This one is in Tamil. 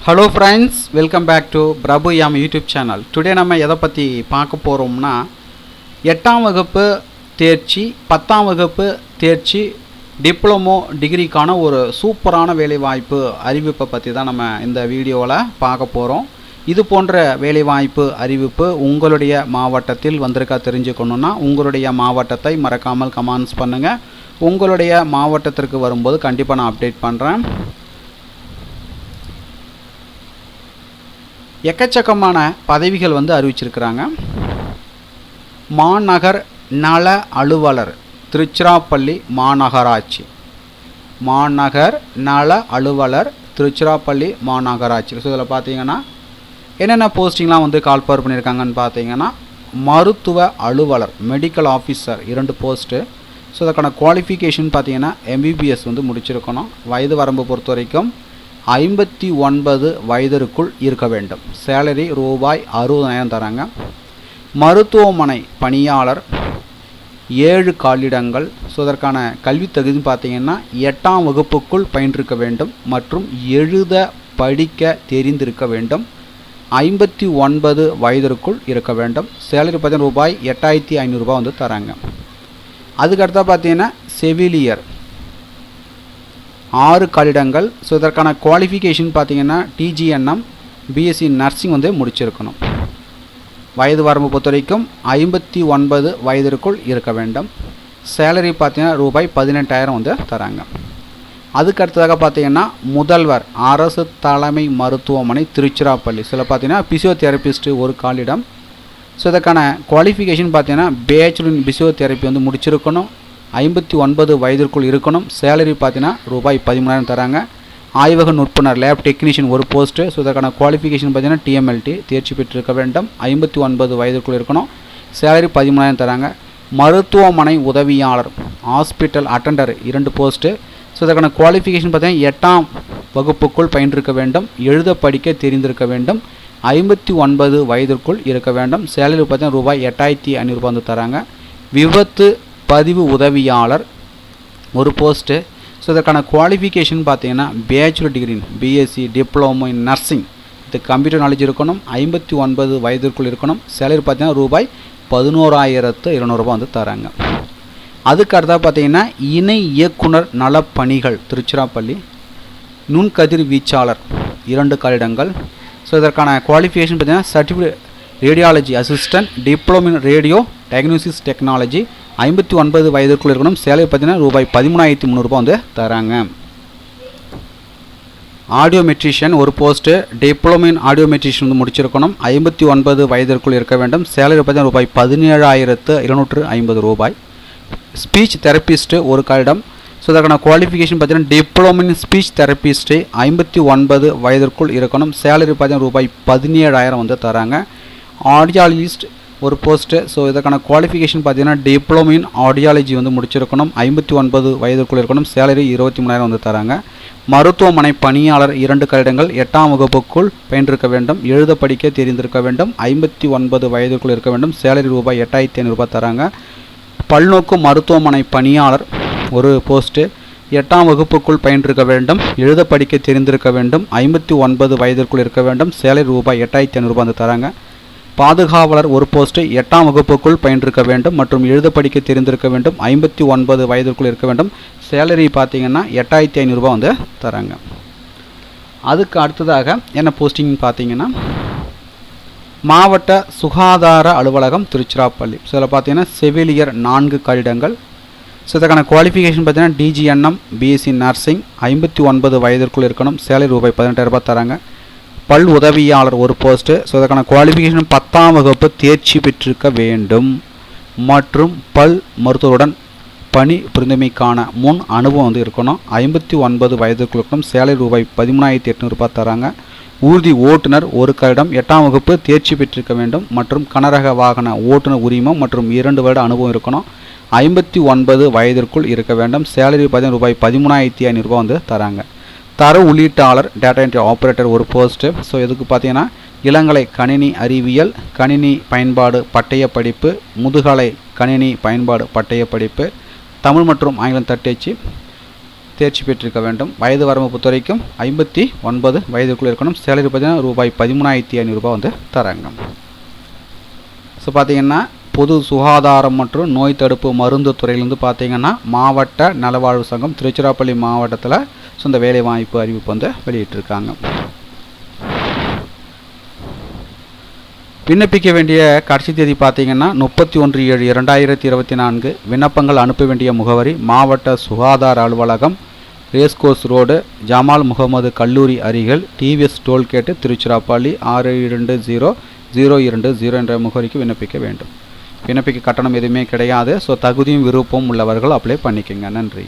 Hello friends, welcome back to Prabhu Yam YouTube channel. Today நம்ம எதை பற்றி பார்க்க போகிறோம்னா 8ஆம் வகுப்பு தேர்ச்சி 10ஆம் வகுப்பு தேர்ச்சி டிப்ளமோ டிகிரிக்கான ஒரு சூப்பரான வேலைவாய்ப்பு அறிவிப்பை பற்றி தான் நம்ம இந்த வீடியோவில் பார்க்க போகிறோம். இது போன்ற வேலைவாய்ப்பு அறிவிப்பு உங்களுடைய மாவட்டத்தில் வந்திருக்கா தெரிஞ்சுக்கணுன்னா உங்களுடைய மாவட்டத்தை மறக்காமல் கமெண்ட்ஸ் பண்ணுங்கள். உங்களுடைய மாவட்டத்திற்கு வரும்போது கண்டிப்பாக நான் அப்டேட் பண்ணுறேன். எக்கச்சக்கமான பதவிகள் அறிவிச்சிருக்கிறாங்க. மாநகர் நல அலுவலர் திருச்சிராப்பள்ளி மாநகராட்சி, மாநகர் நல அலுவலர் திருச்சிராப்பள்ளி மாநகராட்சி. ஸோ இதில் பார்த்தீங்கன்னா என்னென்ன போஸ்டிங்லாம் கால்ஃபர் பண்ணியிருக்காங்கன்னு பார்த்தீங்கன்னா மருத்துவ அலுவலர் மெடிக்கல் ஆஃபீஸர் 2 போஸ்ட்டு. ஸோ அதுக்கான குவாலிஃபிகேஷன் பார்த்தீங்கன்னா MBBS முடிச்சிருக்கணும். வயது வரம்பு பொறுத்த வரைக்கும் 59 வயதிற்குள் இருக்க வேண்டும். சேலரி ரூபாய் 60,000 தராங்க. மருத்துவமனை பணியாளர் 7 காலிடங்கள். ஸோ அதற்கான கல்வி தகுதி பார்த்தீங்கன்னா 8ஆம் வகுப்புக்குள் பயின்றிருக்க வேண்டும் மற்றும் எழுத படிக்க தெரிந்திருக்க வேண்டும். 59 வயதிற்குள் இருக்க வேண்டும். சேலரி பார்த்தீங்கன்னா ரூபாய் 8,500 தராங்க. அதுக்கடுத்தா பார்த்தீங்கன்னா செவிலியர் 6 காலிடங்கள். ஸோ இதற்கான குவாலிஃபிகேஷன் பார்த்தீங்கன்னா TGNM BSc நர்சிங் முடிச்சிருக்கணும். வயது வரம்பு பொறுத்த வரைக்கும் 59 வயதிற்குள் இருக்க வேண்டும். சேலரி பார்த்தீங்கன்னா ரூபாய் 18,000 தராங்க. அதுக்கடுத்ததாக பார்த்தீங்கன்னா முதல்வர் அரசு தலைமை மருத்துவமனை திருச்சிராப்பள்ளி. சில பார்த்தீங்கன்னா பிசியோதெரபிஸ்ட்டு 1 காலிடம். ஸோ இதற்கான குவாலிஃபிகேஷன் பார்த்தீங்கன்னா பேச்சுலர் இன் பிசியோதெரப்பி முடிச்சிருக்கணும். 59 வயதிற்குள் இருக்கணும். சேலரி பார்த்தீங்கன்னா ரூபாய் 13,000 தராங்க. ஆய்வக நுட்புணர் லேப் டெக்னீஷியன் 1 போஸ்ட்டு. ஸோ இதற்கான குவாலிஃபிகேஷன் பார்த்தீங்கன்னா TMLT தேர்ச்சி பெற்றிருக்க வேண்டும். 59 வயதிற்குள் இருக்கணும். சேலரி 13,000 தராங்க. மருத்துவமனை உதவியாளர் ஹாஸ்பிட்டல் அட்டண்டர் 2 போஸ்ட்டு. ஸோ இதற்கான குவாலிஃபிகேஷன் பார்த்தீங்கன்னா 8ஆம் வகுப்புக்குள் பயின்றிருக்க வேண்டும். எழுத படிக்க தெரிந்திருக்க வேண்டும். 59 வயதிற்குள் இருக்க வேண்டும். சேலரி பார்த்தீங்கன்னா ரூபாய் 8,500 தராங்க. விபத்து பதிவு உதவியாளர் 1 போஸ்ட்டு. ஸோ இதற்கான குவாலிஃபிகேஷன் பார்த்தீங்கன்னா bachelor degree BSc diploma in nursing இது கம்ப்யூட்டர் நாலேஜ் இருக்கணும். 59 வயதிற்குள் இருக்கணும். சேலரி பார்த்தீங்கன்னா ரூபாய் 11,200 தராங்க. அதுக்கு அடுத்தா பார்த்தீங்கன்னா இணை இயக்குனர் நலப்பணிகள் திருச்சிராப்பள்ளி நுண்கதிர் வீச்சாளர் 2 காலிடங்கள். ஸோ இதற்கான குவாலிஃபிகேஷன் பார்த்தீங்கன்னா certificate radiology assistant diploma in radio diagnosis technology 59 வயதிற்குள் இருக்கணும். சேலரி பார்த்தீங்கன்னா ரூபாய் 13,300 தராங்க. ஆடியோமெட்ரிஷியன் 1 போஸ்ட்டு. டிப்ளமோ இன் ஆடியோமெட்ரிஷியன் முடிச்சிருக்கணும். 59 வயதிற்குள் இருக்க வேண்டும். சேலரி பார்த்தீங்கன்னா ரூபாய் 17,250. Speech therapist 1 காலிடம். ஸோ அதற்கான குவாலிஃபிகேஷன் பார்த்தீங்கன்னா டிப்ளமோ இன் ஸ்பீச் தெரப்பிஸ்ட்டு 59 வயதிற்குள் இருக்கணும். சேலரி பார்த்தீங்கன்னா ரூபாய் 17,000 தராங்க. Audiologist 1 post. ஸோ இதற்கான குவாலிஃபிகேஷன் பார்த்தீங்கன்னா டிப்ளமோ இன் ஆடியாலஜி முடிச்சிருக்கணும். 59 வயதிற்குள் இருக்கணும். சேலரி 23,000 தராங்க. மருத்துவமனை பணியாளர் 2 காலிடங்கள். 8ஆம் வகுப்புக்குள் பயின்றிருக்க வேண்டும். எழுத படிக்க தெரிந்திருக்க வேண்டும். 59 வயதிற்குள் இருக்க வேண்டும். சேலரி ரூபாய் 8,500 தராங்க. பல்நோக்கு மருத்துவமனை பணியாளர் 1 போஸ்ட்டு. 8ஆம் வகுப்புக்குள் பயின்றிருக்க வேண்டும். எழுத படிக்க தெரிந்திருக்க வேண்டும். 59 வயதிற்குள் இருக்க வேண்டும். சேலரி ரூபாய் 8,500 தராங்க. பாதுகாவலர் 1 போஸ்ட்டு. 8ஆம் வகுப்புக்குள் பயின்றிருக்க வேண்டும் மற்றும் எழுத படிக்க தெரிந்திருக்க வேண்டும். 59 வயதிற்குள் இருக்க வேண்டும். சேலரி பார்த்தீங்கன்னா 8,500 தராங்க. அதுக்கு அடுத்ததாக என்ன போஸ்டிங் பார்த்தீங்கன்னா மாவட்ட சுகாதார அலுவலகம் திருச்சிராப்பள்ளி. ஸோ இதில் பார்த்தீங்கன்னா செவிலியர் 4 காலிடங்கள். ஸோ இதற்கான குவாலிஃபிகேஷன் பார்த்தீங்கன்னா TGNM BSc நர்சிங் 59 வயதிற்குள் இருக்கணும். சேலரி ரூபாய் 18,000 தராங்க. பல் உதவியாளர் 1 போஸ்ட்டு. ஸோ அதற்கான குவாலிஃபிகேஷன் 10ஆம் வகுப்பு தேர்ச்சி பெற்றிருக்க வேண்டும் மற்றும் பல் மருத்துவருடன் பணி புரிந்தமைக்கான முன் அனுபவம் இருக்கணும். 59 வயதிற்குள் இருக்கணும். சேலரி ரூபாய் 13,800 தராங்க. ஊர்தி ஓட்டுநர் 1 காலிடம். 8ஆம் வகுப்பு தேர்ச்சி பெற்றிருக்க வேண்டும் மற்றும் கனரக வாகன ஓட்டுநர் உரிமம் மற்றும் 2 வருட அனுபவம் இருக்கணும். 59 வயதிற்குள் இருக்க வேண்டும். சேலரி பார்த்தீங்கன்னா ரூபாய் 13,500 தராங்க. தர உள்ளீட்டாளர் data entry operator 1 post. So இதுக்கு பார்த்தீங்கன்னா இளங்கலை கணினி அறிவியல் கணினி பயன்பாடு பட்டய படிப்பு முதுகலை கணினி பயன்பாடு பட்டய படிப்பு தமிழ் மற்றும் ஆங்கிலம் தட்டச்சு தேர்ச்சி பெற்றிருக்க வேண்டும். வயது வரம்பு பொறுத்த வரைக்கும் 59 வயதுக்குள்ளே இருக்கணும். சேலரி பார்த்தீங்கன்னா ரூபாய் 13,500 வந்து தராங்க. ஸோ பார்த்தீங்கன்னா பொது சுகாதாரம் மற்றும் நோய் தடுப்பு மருந்து துறையிலேருந்து பார்த்தீங்கன்னா மாவட்ட நலவாழ்வு சங்கம் திருச்சிராப்பள்ளி மாவட்டத்தில் ஸோ இந்த வேலைவாய்ப்பு அறிவிப்பு வந்து வெளியிட்டிருக்காங்க. விண்ணப்பிக்க வேண்டிய கடைசி தேதி பார்த்தீங்கன்னா 31/7/2024. விண்ணப்பங்கள் அனுப்ப வேண்டிய முகவரி மாவட்ட சுகாதார அலுவலகம், ரேஸ்கோர்ஸ் ரோடு, ஜமால் முகமது கல்லூரி அருகில், டிவிஎஸ் டோல்கேட்டு, திருச்சிராப்பள்ளி 620020 என்ற முகவரிக்கு விண்ணப்பிக்க வேண்டும். விண்ணப்பிக்க கட்டணம் எதுவுமே கிடையாது. ஸோ தகுதியும் விருப்பம் உள்ளவர்கள் அப்ளை பண்ணிக்கோங்க. நன்றி.